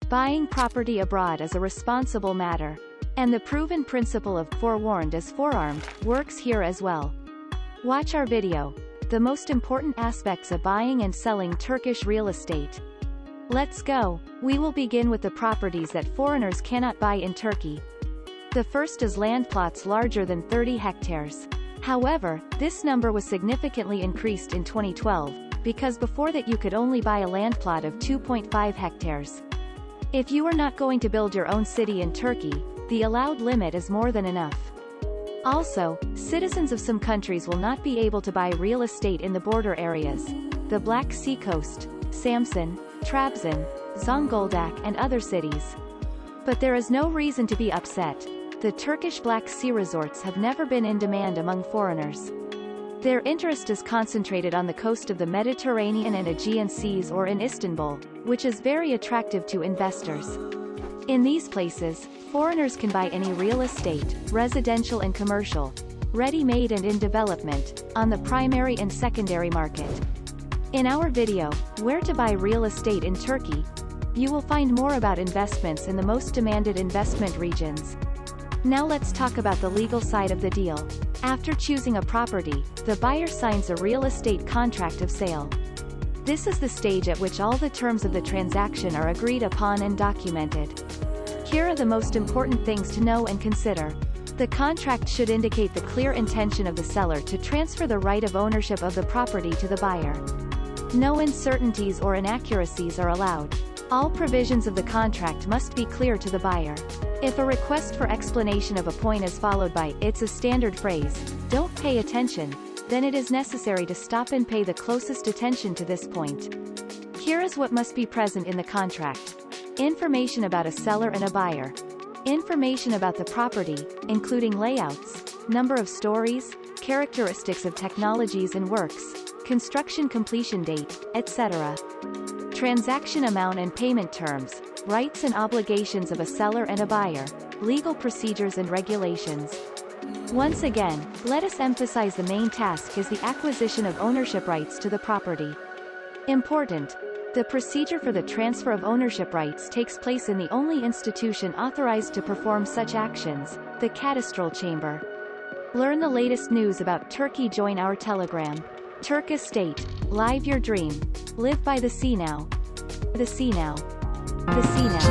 Buying property abroad is a responsible matter. And the proven principle of forewarned is forearmed works here as well. Watch our video. The most important aspects of buying and selling Turkish real estate. Let's go. We will begin with the properties that foreigners cannot buy in Turkey. The first is land plots larger than 30 hectares. However, this number was significantly increased in 2012, because before that you could only buy a land plot of 2.5 hectares. If you are not going to build your own city in Turkey, the allowed limit is more than enough. Also, citizens of some countries will not be able to buy real estate in the border areas, the Black Sea coast, Samsun, Trabzon, Zonguldak and other cities. But there is no reason to be upset. The Turkish Black Sea resorts have never been in demand among foreigners. Their interest is concentrated on the coast of the Mediterranean and Aegean Seas or in Istanbul, which is very attractive to investors. In these places, foreigners can buy any real estate, residential and commercial, ready-made and in development, on the primary and secondary market. In our video, Where to Buy Real Estate in Turkey, you will find more about investments in the most demanded investment regions. Now let's talk about the legal side of the deal. After choosing a property, the buyer signs a real estate contract of sale. This is the stage at which all the terms of the transaction are agreed upon and documented. Here are the most important things to know and consider. The contract should indicate the clear intention of the seller to transfer the right of ownership of the property to the buyer. No uncertainties or inaccuracies are allowed. All provisions of the contract must be clear to the buyer. If a request for explanation of a point is followed by "it's a standard phrase, don't pay attention," then it is necessary to stop and pay the closest attention to this point. Here is what must be present in the contract. Information about a seller and a buyer. Information about the property, including layouts, number of stories, characteristics of technologies and works, construction completion date, etc. Transaction amount and payment terms, rights and obligations of a seller and a buyer, legal procedures and regulations. Once again, let us emphasize the main task is the acquisition of ownership rights to the property. Important. The procedure for the transfer of ownership rights takes place in the only institution authorized to perform such actions, the cadastral chamber. Learn the latest news about Turkey. Join our Telegram. TURK ESTATE. Live your dream. Live by the sea now. The sea now. The sea now.